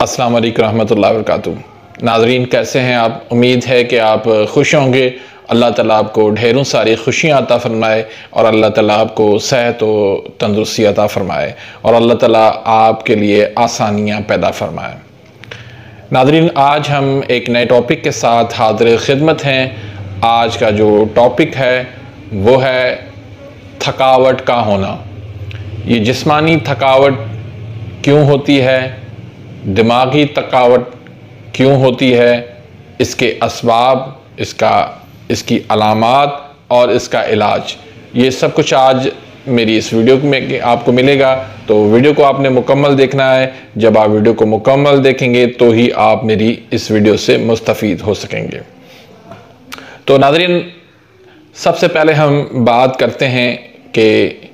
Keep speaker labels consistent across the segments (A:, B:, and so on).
A: अस्सलाम वालेकुम रहमतुल्लाहि व बरकातुहू। नाज़रीन, कैसे हैं आप? उम्मीद है कि आप खुश होंगे। अल्लाह ताला आपको ढेरों सारी खुशियाँ अता फ़रमाए और अल्लाह ताला आपको सेहत व तंदुरुस्ती अता फ़रमाए और अल्लाह ताला आपके लिए आसानियाँ पैदा फ़रमाए। नाज़रीन, आज हम एक नए टॉपिक के साथ हाज़िर खिदमत हैं। आज का जो टॉपिक है वो है थकावट का होना। ये जिस्मानी थकावट क्यों होती है, दिमागी थकावट क्यों होती है, इसके असबाब, इसकी अलामात और इसका इलाज, ये सब कुछ आज मेरी इस वीडियो में आपको मिलेगा। तो वीडियो को आपने मुकम्मल देखना है। जब आप वीडियो को मुकम्मल देखेंगे तो ही आप मेरी इस वीडियो से मुस्तफ़ीद हो सकेंगे। तो नाज़रीन, सबसे पहले हम बात करते हैं कि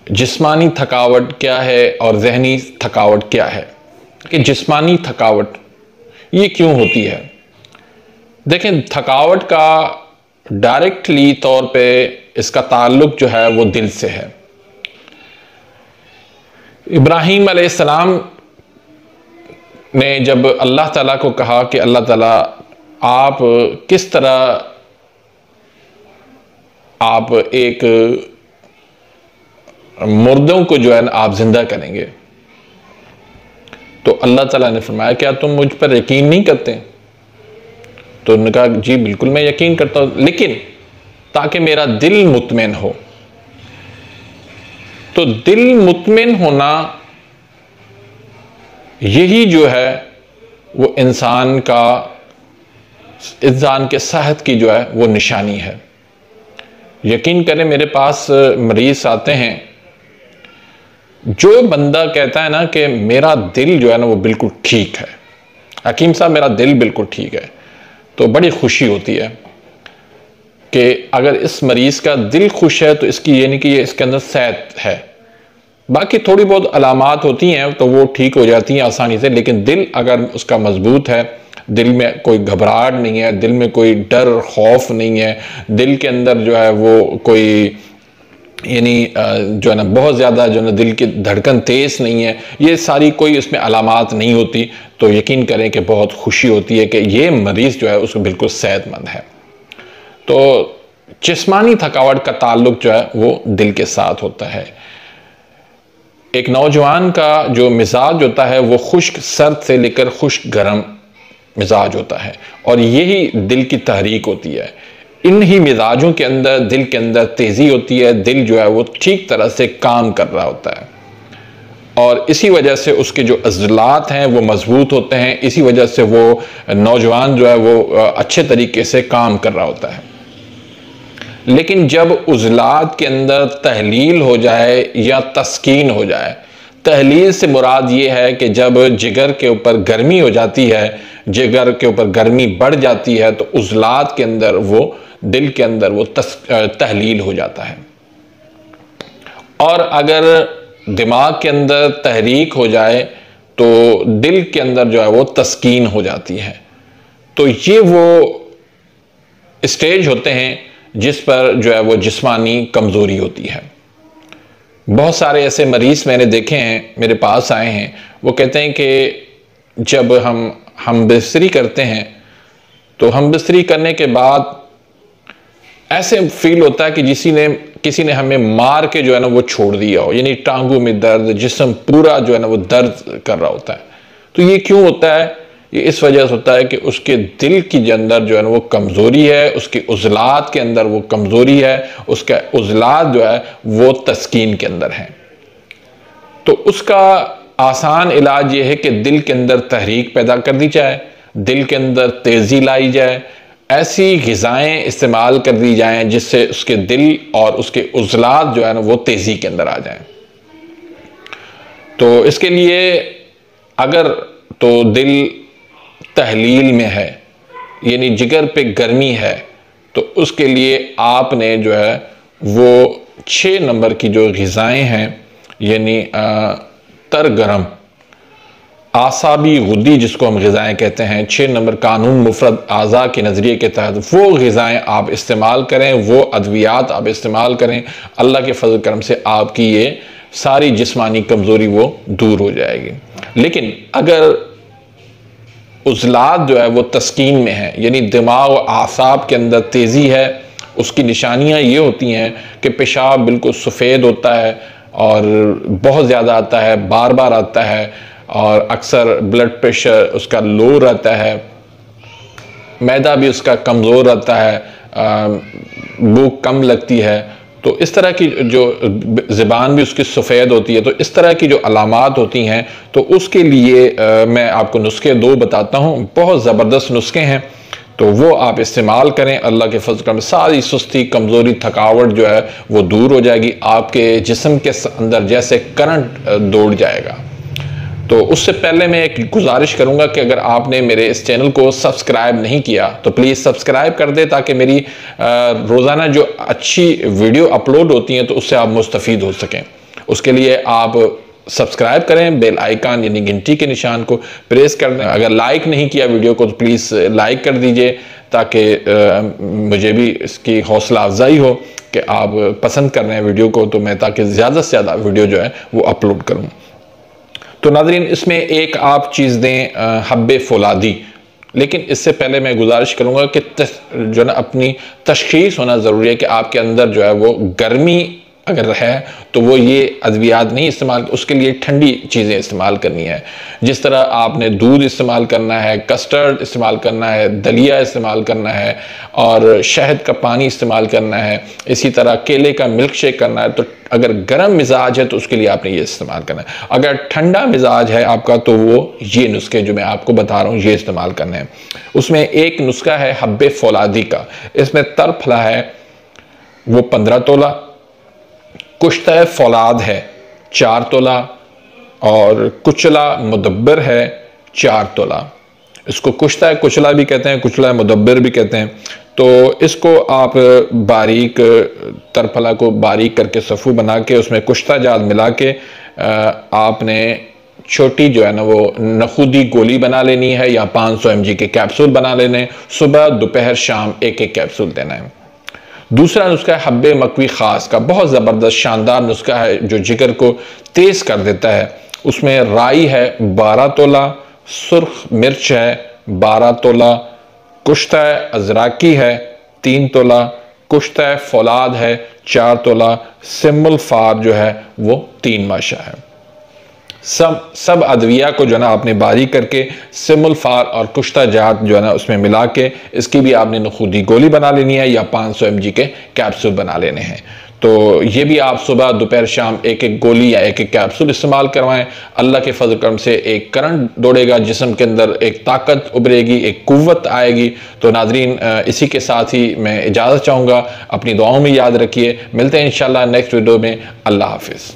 A: जिस्मानी थकावट क्या है और ज़हनी थकावट क्या है। कि जिस्मानी थकावट ये क्यों होती है? देखें, थकावट का डायरेक्टली तौर पे इसका ताल्लुक जो है वो दिल से है। इब्राहीम अलैहिस्सलाम ने जब अल्लाह ताला को कहा कि अल्लाह ताला आप किस तरह आप एक मुर्दों को जो है आप जिंदा करेंगे, तो अल्लाह ताला ने फरमाया क्या तुम मुझ पर यकीन नहीं करते? तो उन्होंने कहा जी बिल्कुल मैं यकीन करता हूं, लेकिन ताकि मेरा दिल मुतमिन हो। तो दिल मुतमिन होना यही जो है वो इंसान के सेहत की जो है वो निशानी है। यकीन करें, मेरे पास मरीज आते हैं, जो बंदा कहता है ना कि मेरा दिल जो है ना वो बिल्कुल ठीक है, हकीम साहब मेरा दिल बिल्कुल ठीक है, तो बड़ी खुशी होती है कि अगर इस मरीज का दिल खुश है तो इसकी ये नहीं कि ये इसके अंदर सेहत है। बाकी थोड़ी बहुत अलामात होती हैं तो वो ठीक हो जाती हैं आसानी से, लेकिन दिल अगर उसका मजबूत है, दिल में कोई घबराहट नहीं है, दिल में कोई डर खौफ नहीं है, दिल के अंदर जो है वो कोई यानी जो है ना बहुत ज़्यादा जो है ना दिल की धड़कन तेज़ नहीं है, ये सारी कोई उसमें अलामात नहीं होती, तो यकीन करें कि बहुत खुशी होती है कि ये मरीज़ जो है उसको बिल्कुल सेहतमंद है। तो जिस्मानी थकावट का ताल्लुक जो है वो दिल के साथ होता है। एक नौजवान का जो मिजाज होता है वो खुश्क सर्द से लेकर खुश्क गर्म मिजाज होता है और यही दिल की तहरीक होती है। इन ही मिजाजों के अंदर दिल के अंदर तेज़ी होती है, दिल जो है वो ठीक तरह से काम कर रहा होता है और इसी वजह से उसके जो अज़लात हैं वो मजबूत होते हैं, इसी वजह से वो नौजवान जो है वो अच्छे तरीके से काम कर रहा होता है। लेकिन जब उज़लात के अंदर तहलील हो जाए या तस्कीन हो जाए, तहलील से मुराद ये है कि जब जिगर के ऊपर गर्मी हो जाती है, जिगर के ऊपर गर्मी बढ़ जाती है, तो उज़लात के अंदर वो दिल के अंदर वो तहलील हो जाता है। और अगर दिमाग के अंदर तहरीक हो जाए तो दिल के अंदर जो है वो तस्कीन हो जाती है। तो ये वो स्टेज होते हैं जिस पर जो है वो जिस्मानी कमज़ोरी होती है। बहुत सारे ऐसे मरीज़ मैंने देखे हैं, मेरे पास आए हैं, वो कहते हैं कि जब हम बिस्तरी करते हैं तो हम बिस्तरी करने के बाद ऐसे फील होता है कि किसी ने हमें मार के जो है ना वो छोड़ दिया हो, यानी टांगों में दर्द, जिस्म पूरा जो है ना वो दर्द कर रहा होता है। तो ये क्यों होता है? ये इस वजह से होता है कि उसके दिल की अंदर जो है ना वो कमज़ोरी है, उसके उज़लात के अंदर वो कमज़ोरी है, उसका उज़लात जो है वो तस्कीन के अंदर है। तो उसका आसान इलाज ये है कि दिल के अंदर तहरीक पैदा कर दी जाए, दिल के अंदर तेज़ी लाई जाए, ऐसी ग़िज़ाएँ इस्तेमाल कर दी जाएँ जिससे उसके दिल और उसके उज़लात जो है ना वो तेज़ी के अंदर आ जाएं। तो इसके लिए अगर तो दिल तहलील में है, यानी जिगर पे गर्मी है, तो उसके लिए आपने जो है वो 6 नंबर की जो ग़िज़ाएँ हैं, यानी तर गरम, आसाबी गुद्दी जिसको हम ग़िज़ाएँ कहते हैं, 6 नंबर कानून मुफरद आज़ा के नज़रिए के तहत वो ग़िज़ाएँ आप इस्तेमाल करें, वो अद्वियात आप इस्तेमाल करें। अल्लाह के फजल करम से आपकी ये सारी जिस्मानी कमज़ोरी वो दूर हो जाएगी। लेकिन अगर उज़लात जो है वो तस्कीन में है, यानी दिमाग और आसाब के अंदर तेज़ी है। उसकी निशानियां ये होती हैं कि पेशाब बिल्कुल सफ़ेद होता है और बहुत ज़्यादा आता है, बार बार आता है, और अक्सर ब्लड प्रेशर उसका लो रहता है, मैदा भी उसका कमज़ोर रहता है, भूख कम लगती है। तो इस तरह की जो ज़बान भी उसकी सफ़ेद होती है, तो इस तरह की जो अलामात होती हैं, तो उसके लिए मैं आपको नुस्खे 2 बताता हूँ। बहुत ज़बरदस्त नुस्खे हैं, तो वो आप इस्तेमाल करें। अल्लाह के फज़ल में सारी सुस्ती, कमज़ोरी, थकावट जो है वो दूर हो जाएगी। आपके जिस्म के अंदर जैसे करंट दौड़ जाएगा। तो उससे पहले मैं एक गुजारिश करूंगा कि अगर आपने मेरे इस चैनल को सब्सक्राइब नहीं किया तो प्लीज़ सब्सक्राइब कर दे, ताकि मेरी रोज़ाना जो अच्छी वीडियो अपलोड होती हैं तो उससे आप मुस्तफ़ीद हो सकें। उसके लिए आप सब्सक्राइब करें, बेल आइकन यानी घंटी के निशान को प्रेस कर दें। अगर लाइक नहीं किया वीडियो को तो प्लीज़ लाइक कर दीजिए, ताकि मुझे भी इसकी हौसला अफजाई हो कि आप पसंद कर रहे हैं वीडियो को, तो मैं ताकि ज़्यादा से ज़्यादा वीडियो जो है वो अपलोड करूँ। तो नाज़रीन, इसमें एक आप चीज़ दें हब्बे फौलादी, लेकिन इससे पहले मैं गुजारिश करूँगा कि जो ना अपनी तशख़ीस होना ज़रूरी है कि आपके अंदर जो है वो गर्मी अगर है तो वो ये अद्वियात नहीं इस्तेमाल, उसके लिए ठंडी चीज़ें इस्तेमाल करनी है। जिस तरह आपने दूध इस्तेमाल करना है, कस्टर्ड इस्तेमाल करना है, दलिया इस्तेमाल करना है और शहद का पानी इस्तेमाल करना है, इसी तरह केले का मिल्क शेक करना है। तो अगर गर्म मिजाज है तो उसके लिए आपने ये इस्तेमाल करना है। अगर ठंडा मिजाज है आपका तो वो ये नुस्खे जो मैं आपको बता रहा हूँ ये इस्तेमाल करने हैं। उसमें एक नुस्खा है हब्बे फौलादी का। इसमें तरफला है वो 15 तोला, कुश्ता फौलाद है 4 तोला और कुचला मुदब्बर है 4 तोला। इसको कुश्ता कुचला भी कहते हैं, कुचला मुदब्बर भी कहते हैं। तो इसको आप बारीक तरफला को बारीक करके सफ़ू बना के उसमें कुश्ता जात मिला के आपने छोटी जो है ना वो नखूदी गोली बना लेनी है या 500 mg के कैप्सूल बना लेने। सुबह दोपहर शाम एक कैप्सूल देना है। दूसरा नुस्खा है हब्बे मकवी ख़ास का, बहुत ज़बरदस्त शानदार नुस्खा है जो जिगर को तेज़ कर देता है। उसमें राई है 12 तोला, सुर्ख मिर्च है 12 तोला, कुश्ता अजराकी है 3 तोला, कुश्ता फौलाद है 4 तोला, सिम्बल फार जो है वो 3 माशा है। सब अदविया को जो है ना आपने बारीक करके सिमुल फार और कुश्ता जात जो है ना उसमें मिला के इसकी भी आपने नखूदी गोली बना लेनी है या 500 mg के कैप्सूल बना लेने हैं। तो ये भी आप सुबह दोपहर शाम एक गोली या एक कैप्सूल इस्तेमाल करवाएं। अल्लाह के फजल करम से एक करंट दौड़ेगा जिस्म के अंदर, एक ताकत उभरेगी, एक कुव्वत आएगी। तो नाजरीन, इसी के साथ ही मैं इजाज़त चाहूँगा। अपनी दुआओं में याद रखिए। मिलते हैं इंशाल्लाह नेक्स्ट वीडियो में। अल्लाह हाफिज़।